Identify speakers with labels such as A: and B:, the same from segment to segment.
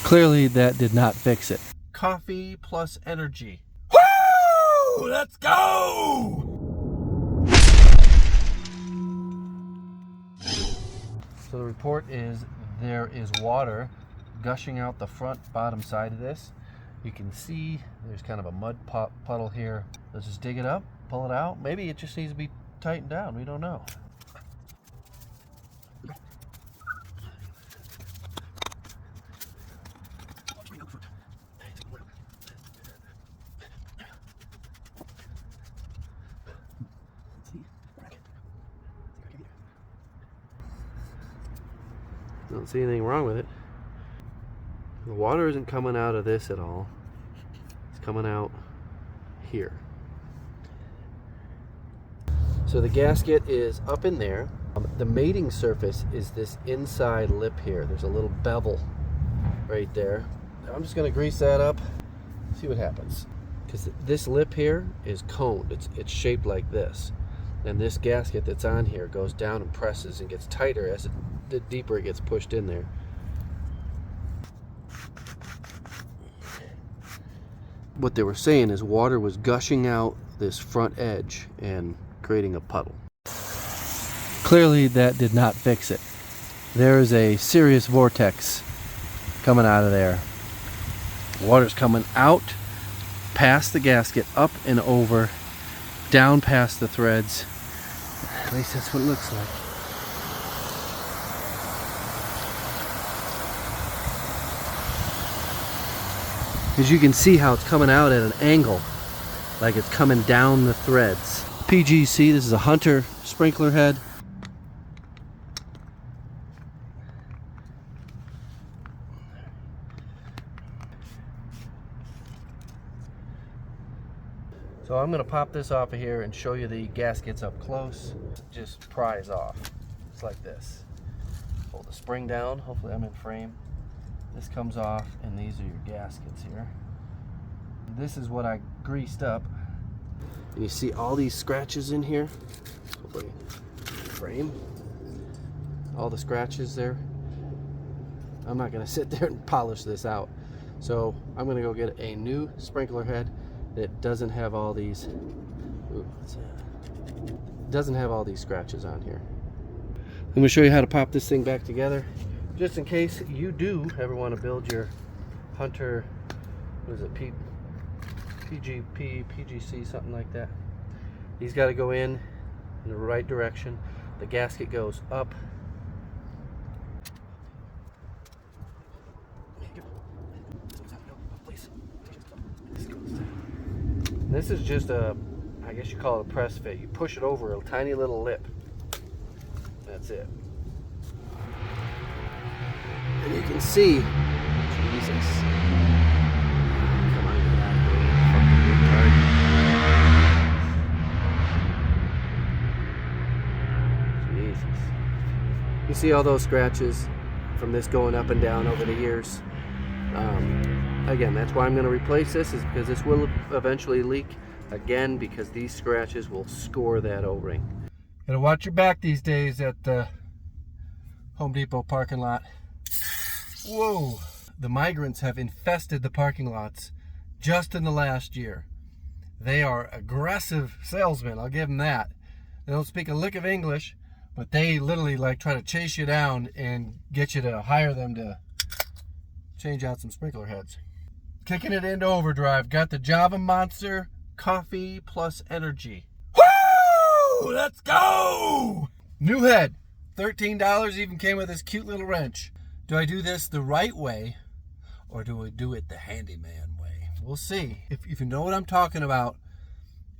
A: Clearly that did not fix it.
B: Coffee plus energy. Woo! Let's go! So the report is there is water gushing out the front bottom side of this. You can see there's kind of a mud puddle here. Let's just dig it up, pull it out. Maybe it just needs to be tightened down. We don't know. Don't see anything wrong with it. The water isn't coming out of this at all. It's coming out here. So the gasket is up in there. The mating surface is this inside lip here. There's a little bevel right there. I'm just going to grease that up, see what happens. Because this lip here is coned. It's shaped like this. And this gasket that's on here goes down and presses and gets tighter as the deeper it gets pushed in there. What they were saying is water was gushing out this front edge and creating a puddle.
A: Clearly that did not fix it. There is a serious vortex coming out of there. Water's coming out past the gasket, up and over, down past the threads. At least that's what it looks like. As you can see how it's coming out at an angle, like it's coming down the threads. PGC, this is a Hunter sprinkler head. So I'm going to pop this off of here and show you the gaskets up close. Just pries off. It's like this. Hold the spring down. Hopefully I'm in frame. This comes off, and these are your gaskets here. This is what I greased up. And you see all these scratches in here. Hopefully frame. All the scratches there. I'm not going to sit there and polish this out. So I'm going to go get a new sprinkler head that doesn't have all these scratches on here. I'm going to show you how to pop this thing back together, just in case you do ever want to build your Hunter, what is it, PGC, something like that. These got to go in the right direction. The gasket goes up. This is just a, I guess you call it a press fit. You push it over a tiny little lip. That's it. And you can see, Jesus. Come on, get out of here, you fucking retard. Jesus. You see all those scratches from this going up and down over the years. Again, that's why I'm going to replace this, is because this will eventually leak again, because these scratches will score that O-ring. Gotta watch your back these days at the Home Depot parking lot. Whoa! The migrants have infested the parking lots just in the last year. They are aggressive salesmen, I'll give them that. They don't speak a lick of English, but they literally like try to chase you down and get you to hire them to change out some sprinkler heads. Kicking it into overdrive. Got the Java Monster coffee plus energy. Woo! Let's go! New head. $13, even came with this cute little wrench. Do I do this the right way, or do I do it the handyman way? We'll see. If you know what I'm talking about,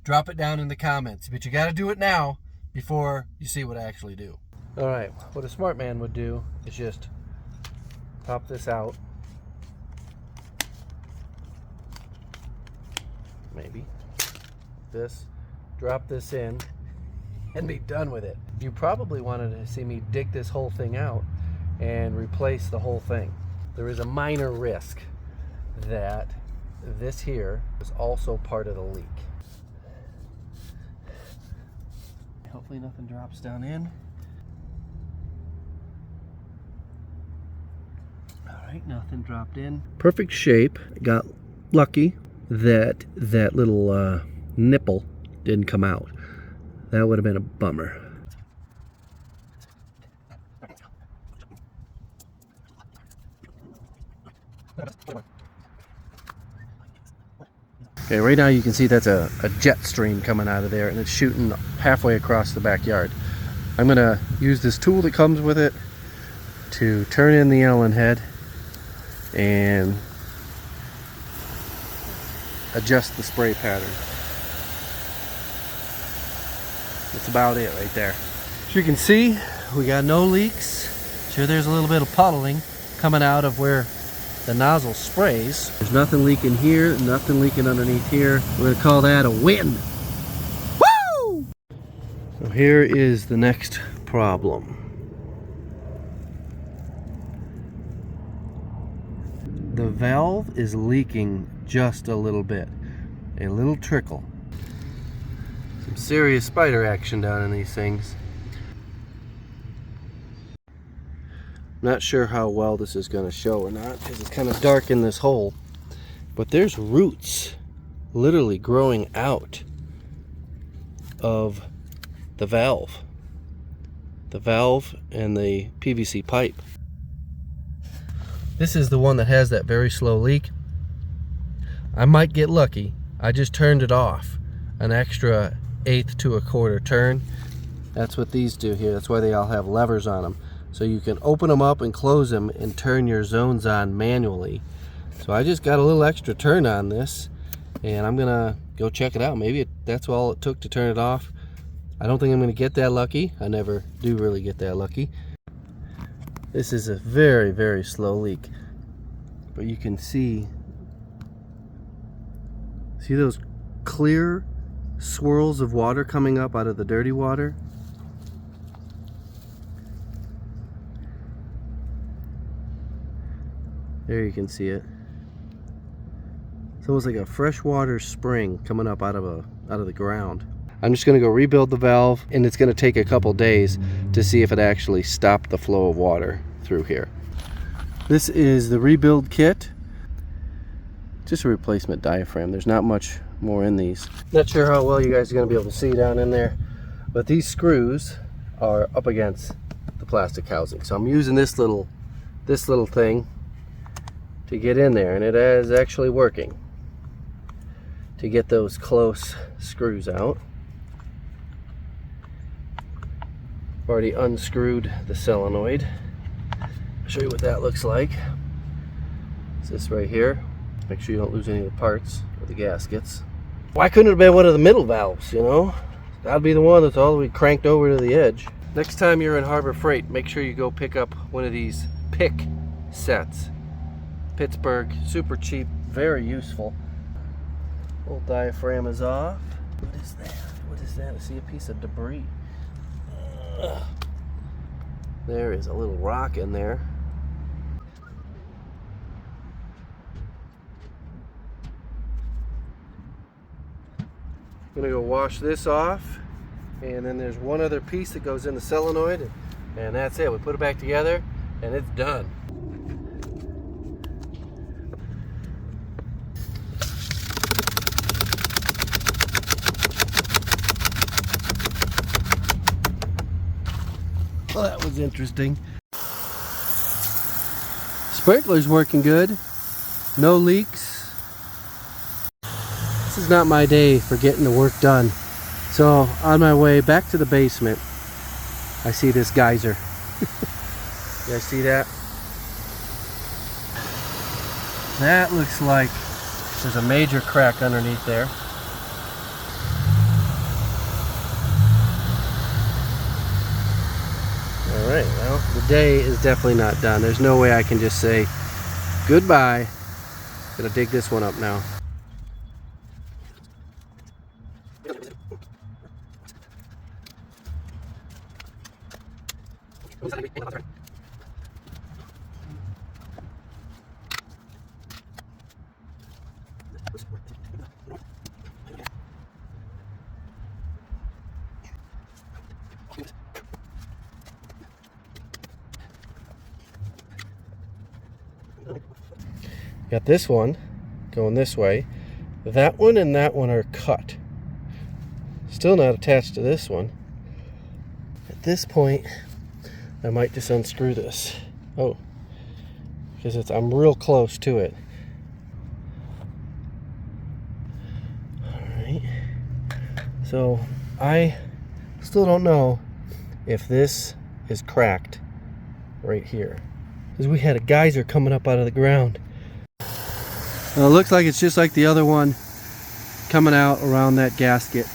A: drop it down in the comments. But you got to do it now before you see what I actually do. All right, what a smart man would do is just pop this out. Maybe this, drop this in, and be done with it. You probably wanted to see me dig this whole thing out and replace the whole thing. There is a minor risk that this here is also part of the leak. Hopefully nothing drops down in. All right. Alright, nothing dropped in.
B: Perfect shape. Got lucky that that little nipple didn't come out. That would have been a bummer. Okay, right now you can see that's a jet stream coming out of there, and it's shooting halfway across the backyard. I'm going to use this tool that comes with it to turn in the Allen head and adjust the spray pattern. That's about it right there. As you can see, we got no leaks. Sure, there's a little bit of puddling coming out of where the nozzle sprays. There's nothing leaking here, nothing leaking underneath here. We're going to call that a win. Woo! So here is the next problem. The valve is leaking just a little bit. A little trickle. Some serious spider action down in these things. Not sure how well this is going to show or not because it's kind of dark in this hole. But there's roots literally growing out of the valve. The valve and the PVC pipe. This is the one that has that very slow leak. I might get lucky. I just turned it off an extra 1/8 to 1/4 turn. That's what these do here. That's why they all have levers on them. So you can open them up and close them and turn your zones on manually. So I just got a little extra turn on this, and I'm gonna go check it out. Maybe that's all it took to turn it off. I don't think I'm gonna get that lucky. I never do really get that lucky. This is a very, very slow leak. But you can see those clear swirls of water coming up out of the dirty water? There you can see it. It's almost like a freshwater spring coming up out of the ground. I'm just going to go rebuild the valve, and it's going to take a couple days to see if it actually stopped the flow of water through here. This is the rebuild kit. Just a replacement diaphragm. There's not much more in these. Not sure how well you guys are going to be able to see down in there, but these screws are up against the plastic housing. So I'm using this little thing to get in there, and it is actually working to get those close screws out. I've already unscrewed the solenoid. I'll show you what that looks like. It's this right here. Make sure you don't lose any of the parts or the gaskets. Why couldn't it have been one of the middle valves, you know? That'd be the one that's all the way cranked over to the edge. Next time you're in Harbor Freight, make sure you go pick up one of these pick sets. Pittsburgh, super cheap, very useful. Old diaphragm is off. What is that? What is that? I see a piece of debris. There is a little rock in there. I'm gonna go wash this off, and then there's one other piece that goes in the solenoid, and that's it. We put it back together, and it's done. Well, that was interesting. Sprinkler's working good. No leaks. This is not my day for getting the work done. So on my way back to the basement, I see this geyser. You guys see that? That looks like there's a major crack underneath there. Alright, well, the day is definitely not done. There's no way I can just say goodbye. Gonna dig this one up now. Got this one going this way. That one and that one are cut. Still not attached to this one. At this point, I might just unscrew this. Oh, because I'm real close to it. Alright. So I still don't know if this is cracked right here. Because we had a geyser coming up out of the ground. Well, it looks like it's just like the other one coming out around that gasket.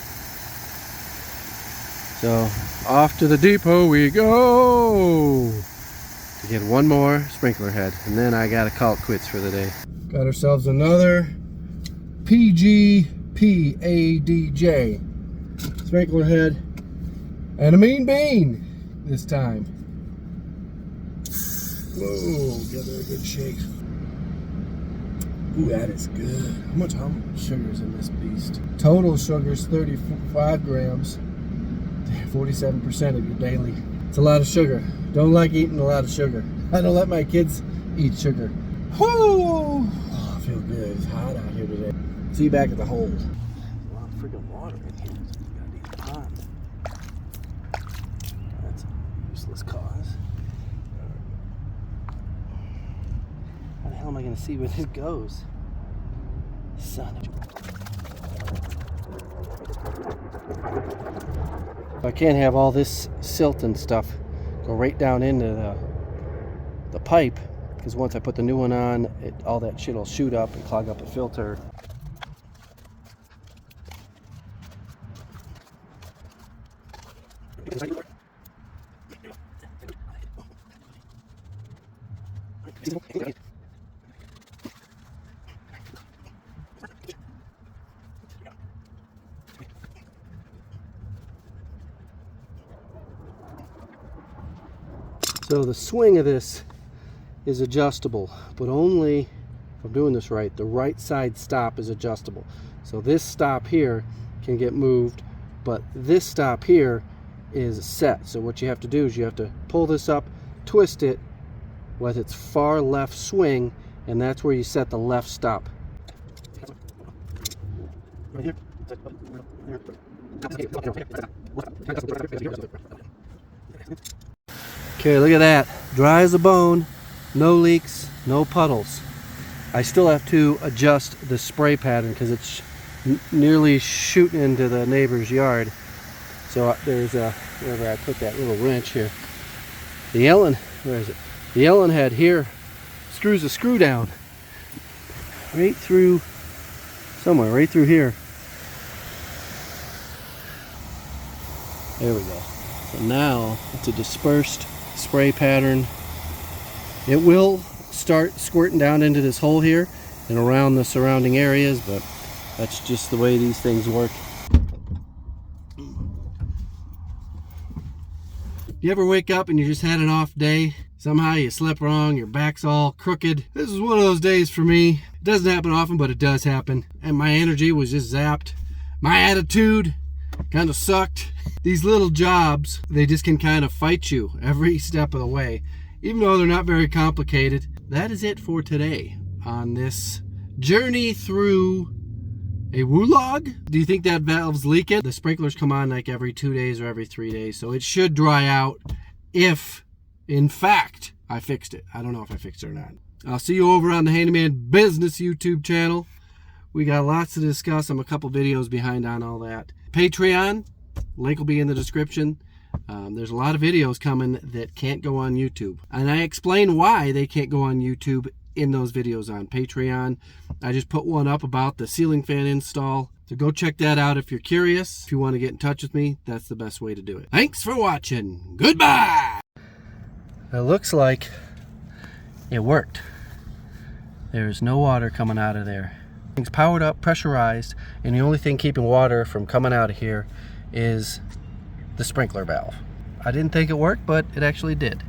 B: So off to the depot we go to get one more sprinkler head, and then I gotta call it quits for the day. Got ourselves another PGPADJ sprinkler head and a mean bean this time. Whoa, get her a good shake. Ooh, that is good. How much sugar is in this beast? Total sugar is 35 grams. 47% of your daily. It's a lot of sugar. Don't like eating a lot of sugar. I don't let my kids eat sugar. Whoo! Oh, I feel good. It's hot out here today. See you back at the hole. There's a lot of freaking water in here. Gotta be a pond. That's a useless cause. How the hell am I gonna see where this goes? Son of a... I can't have all this silt and stuff go right down into the pipe, because once I put the new one on, all that shit will shoot up and clog up the filter. So the swing of this is adjustable, but only, if I'm doing this right, the right side stop is adjustable. So this stop here can get moved, but this stop here is set. So what you have to do is you have to pull this up, twist it with its far left swing, and that's where you set the left stop. Right here. Okay, look at that. Dry as a bone, no leaks, no puddles. I still have to adjust the spray pattern because it's nearly shooting into the neighbor's yard. So there's wherever I put that little wrench here. The Allen, where is it? The Allen head here screws a screw down right through somewhere, right through here. There we go. So now it's a dispersed spray pattern. It will start squirting down into this hole here and around the surrounding areas, but that's just the way these things work. You ever wake up and you just had an off day? Somehow you slept wrong, your back's all crooked. This is one of those days for me. It doesn't happen often, but it does happen. And my energy was just zapped. My attitude kind of sucked. These little jobs, they just can kind of fight you every step of the way, even though they're not very complicated. That is it for today on this journey through a woolog. Do you think that valve's leaking? The sprinklers come on like every 2 days or every 3 days, so it should dry out if, in fact, I fixed it. I don't know if I fixed it or not. I'll see you over on the Handyman Business YouTube channel. We got lots to discuss. I'm a couple videos behind on all that. Patreon, link will be in the description. There's a lot of videos coming that can't go on YouTube. And I explain why they can't go on YouTube in those videos on Patreon. I just put one up about the ceiling fan install. So go check that out if you're curious. If you want to get in touch with me, that's the best way to do it. Thanks for watching. Goodbye! It looks like it worked. There's no water coming out of there. Things powered up, pressurized, and the only thing keeping water from coming out of here is the sprinkler valve. I didn't think it worked, but it actually did.